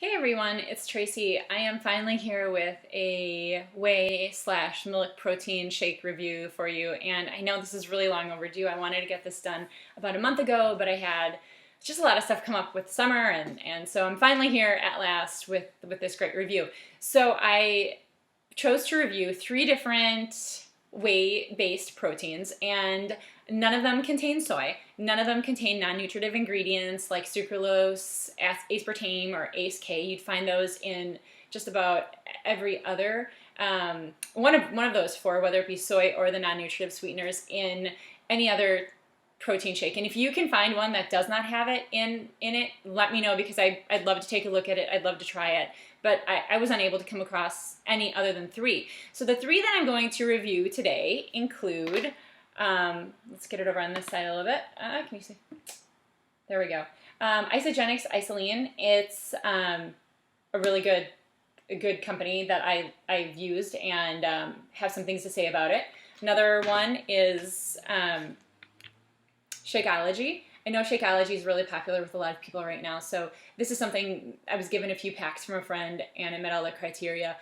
Hey everyone, it's Tracy. I am finally here with a whey/milk protein shake review for you, and I know this is really long overdue. I wanted to get this done about a month ago, but I had just a lot of stuff come up with summer, and so I'm finally here at last with this great review. So I chose to review 3 different whey-based proteins, and none of them contain soy. None of them contain non-nutritive ingredients like sucralose, aspartame, or ACE-K. You'd find those in just about every other one of those 4, whether it be soy or the non-nutritive sweeteners, in any other protein shake. And if you can find one that does not have it in it, let me know, because I'd love to take a look at it. I'd love to try it. But I was unable to come across any other than 3. So the 3 that I'm going to review today include, let's get it over on this side a little bit. Can you see? There we go. Isagenix IsaLean. It's a really good company that I've used and have some things to say about it. Another one is Shakeology. I know Shakeology is really popular with a lot of people right now, so this is something I was given a few packs from a friend and it met all the criteria.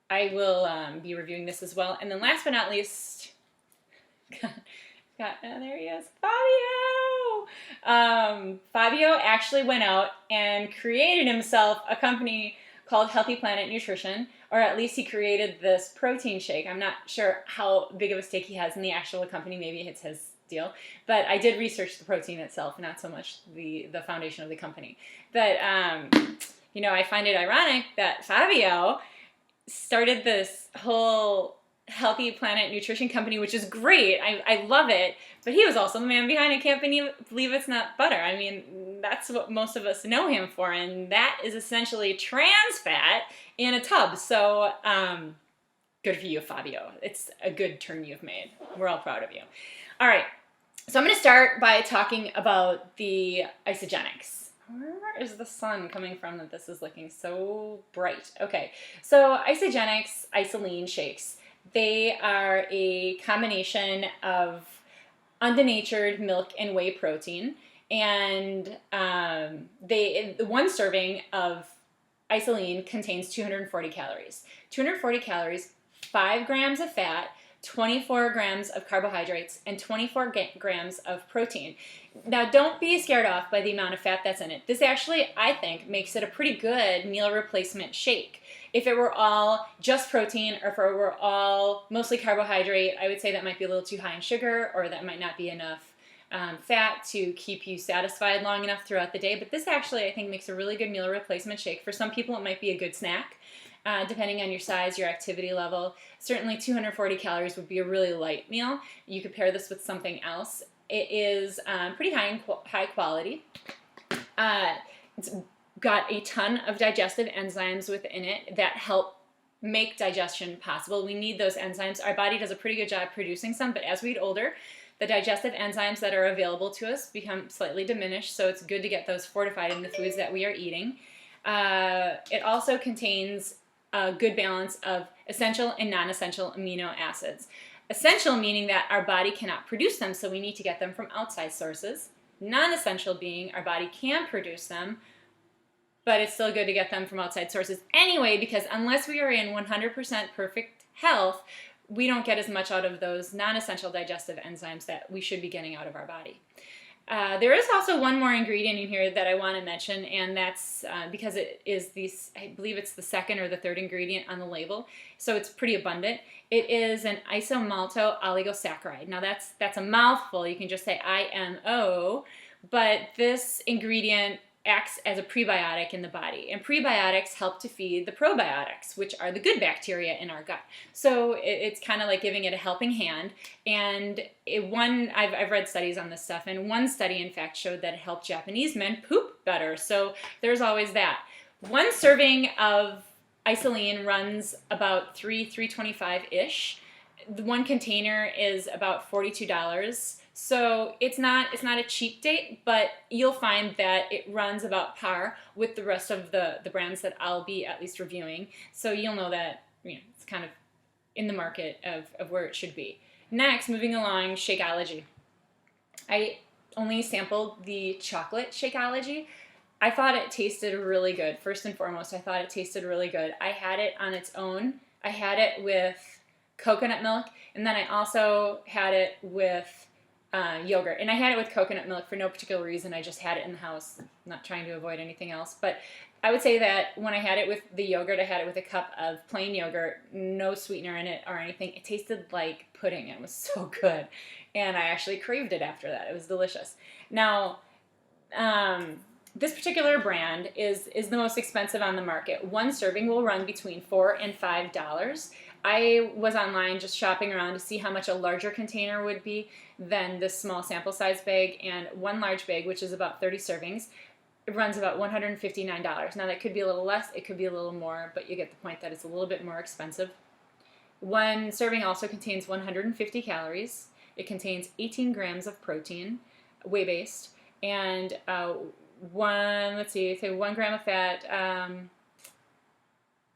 I will be reviewing this as well. And then last but not least, there he is, Fabio! Fabio actually went out and created himself a company called Healthy Planet Nutrition, or at least he created this protein shake. I'm not sure how big of a stake he has in the actual company. Maybe it's his deal, but I did research the protein itself, not so much the foundation of the company. But you know, I find it ironic that Fabio started this whole Healthy Planet Nutrition company, which is great. I love it, but he was also the man behind I Can't Believe It's Not Butter. I mean, that's what most of us know him for, and that is essentially trans fat in a tub. So good for you, Fabio. It's a good turn you've made. We're all proud of you. All right, so I'm going to start by talking about the Isagenix. Where is the sun coming from that this is looking so bright? Okay, so Isagenix IsaLean shakes. They are a combination of undenatured milk and whey protein, and one serving of IsaLean contains 240 calories. 240 calories, 5 grams of fat, 24 grams of carbohydrates, and 24 grams of protein. Now, don't be scared off by the amount of fat that's in it. This actually, I think, makes it a pretty good meal replacement shake. If it were all just protein, or if it were all mostly carbohydrate, I would say that might be a little too high in sugar, or that might not be enough fat to keep you satisfied long enough throughout the day. But this actually, I think, makes a really good meal replacement shake. For some people, it might be a good snack. Depending on your size, your activity level. Certainly 240 calories would be a really light meal. You could pair this with something else. It is pretty high quality. It's got a ton of digestive enzymes within it that help make digestion possible. We need those enzymes. Our body does a pretty good job producing some, but as we get older, the digestive enzymes that are available to us become slightly diminished, so it's good to get those fortified in the foods that we are eating. It also contains a good balance of essential and non-essential amino acids. Essential meaning that our body cannot produce them, so we need to get them from outside sources. Non-essential being our body can produce them, but it's still good to get them from outside sources anyway, because unless we are in 100% perfect health, we don't get as much out of those non-essential digestive enzymes that we should be getting out of our body. There is also one more ingredient in here that I want to mention, and that's because it is I believe it's the 2nd or the 3rd ingredient on the label, so it's pretty abundant. It is an isomalto oligosaccharide. Now that's a mouthful. You can just say IMO, but this ingredient acts as a prebiotic in the body, and prebiotics help to feed the probiotics, which are the good bacteria in our gut. So it's kind of like giving it a helping hand. And I've read studies on this stuff, and one study in fact showed that it helped Japanese men poop better. So there's always that. One serving of IsaLean runs about $3.25-ish. The one container is about $42. So it's not a cheap date, but you'll find that it runs about par with the rest of the brands that I'll be at least reviewing. So you'll know that it's kind of in the market of where it should be. Next, moving along, Shakeology. I only sampled the chocolate Shakeology. I thought it tasted really good. First and foremost, I thought it tasted really good. I had it on its own. I had it with coconut milk, and then I also had it with yogurt. And I had it with coconut milk for no particular reason. I just had it in the house, not trying to avoid anything else. But I would say that when I had it with the yogurt, I had it with a cup of plain yogurt, no sweetener in it or anything. It tasted like pudding. It was so good. And I actually craved it after that. It was delicious. Now, this particular brand is the most expensive on the market. One serving will run between $4 and $5. I was online just shopping around to see how much a larger container would be than this small sample size bag, and one large bag, which is about 30 servings, it runs about $159. Now that could be a little less, it could be a little more, but you get the point that it's a little bit more expensive. One serving also contains 150 calories. It contains 18 grams of protein, whey-based, and 1 gram of fat,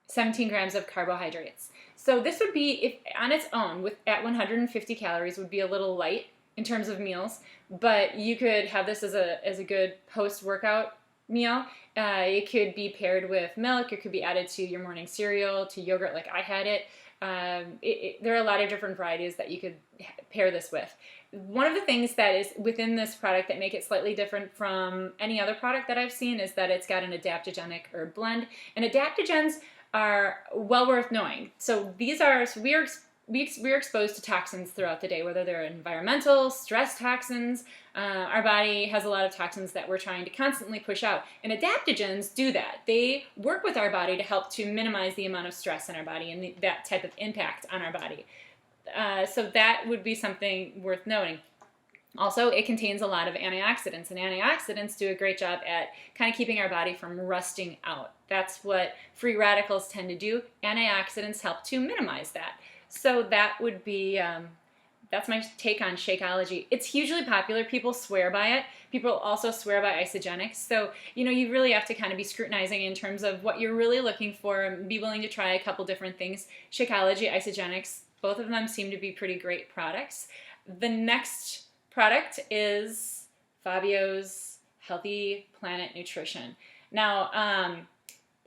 17 grams of carbohydrates. So this would be, if on its own, at 150 calories, would be a little light in terms of meals, but you could have this as a good post-workout meal. It could be paired with milk. It could be added to your morning cereal, to yogurt like I had it. There are a lot of different varieties that you could pair this with. One of the things that is within this product that make it slightly different from any other product that I've seen is that it's got an adaptogenic herb blend, and adaptogens are well worth knowing. So we're exposed to toxins throughout the day, whether they're environmental, stress toxins. Our body has a lot of toxins that we're trying to constantly push out, and adaptogens do that. They work with our body to help to minimize the amount of stress in our body and that type of impact on our body. So that would be something worth noting. Also, it contains a lot of antioxidants, and antioxidants do a great job at kind of keeping our body from rusting out. That's what free radicals tend to do. Antioxidants help to minimize that. So that would be, that's my take on Shakeology. It's hugely popular. People swear by it. People also swear by Isagenix. So, you really have to kind of be scrutinizing in terms of what you're really looking for and be willing to try a couple different things. Shakeology, Isagenix, both of them seem to be pretty great products. The next product is Fabio's Healthy Planet Nutrition. Now,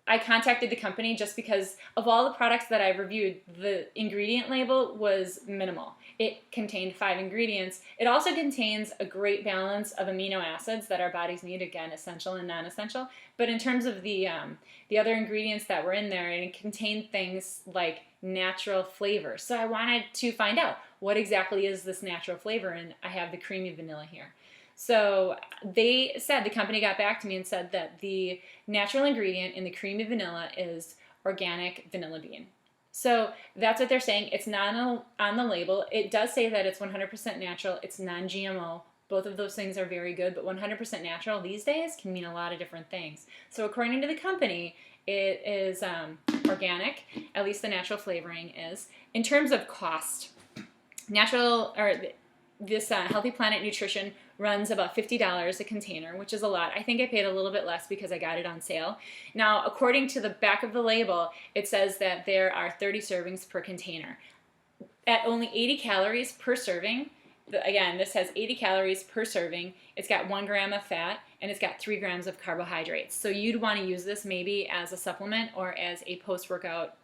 I contacted the company just because of all the products that I've reviewed, the ingredient label was minimal. It contained 5 ingredients. It also contains a great balance of amino acids that our bodies need, again, essential and non-essential. But in terms of the other ingredients that were in there, it contained things like natural flavor. So I wanted to find out what exactly is this natural flavor, and I have the creamy vanilla here. So the company got back to me and said that the natural ingredient in the creamy vanilla is organic vanilla bean. So that's what they're saying. It's not on the label. It does say that it's 100% natural. It's non-GMO. Both of those things are very good, but 100% natural these days can mean a lot of different things. So according to the company, it is organic, at least the natural flavoring is. In terms of cost, this Healthy Planet Nutrition runs about $50 a container, which is a lot. I think I paid a little bit less because I got it on sale. Now, according to the back of the label, it says that there are 30 servings per container. At only 80 calories per serving, again, this has 80 calories per serving, it's got 1 gram of fat, and it's got 3 grams of carbohydrates. So you'd want to use this maybe as a supplement or as a post-workout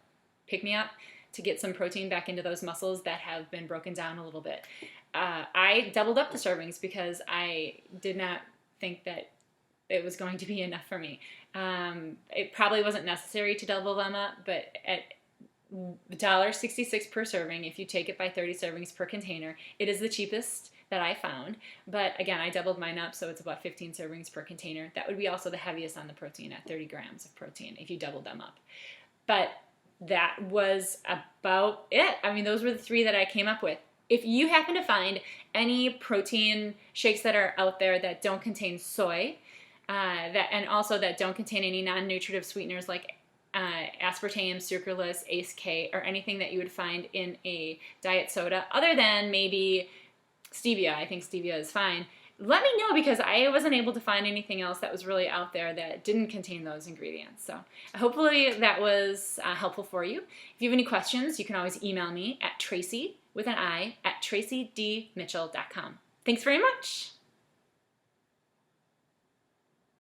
pick-me-up to get some protein back into those muscles that have been broken down a little bit. I doubled up the servings because I did not think that it was going to be enough for me. It probably wasn't necessary to double them up, but at $1.66 per serving, if you take it by 30 servings per container, it is the cheapest that I found. But again, I doubled mine up, so it's about 15 servings per container. That would be also the heaviest on the protein at 30 grams of protein if you doubled them up. But that was about it. I mean, those were the 3 that I came up with. If you happen to find any protein shakes that are out there that don't contain soy, and also that don't contain any non-nutritive sweeteners like aspartame, sucralose, ACE-K, or anything that you would find in a diet soda, other than maybe stevia, I think stevia is fine, let me know, because I wasn't able to find anything else that was really out there that didn't contain those ingredients. So hopefully that was helpful for you. If you have any questions, you can always email me at Traci, with an I, at tracydmitchell.com. Thanks very much.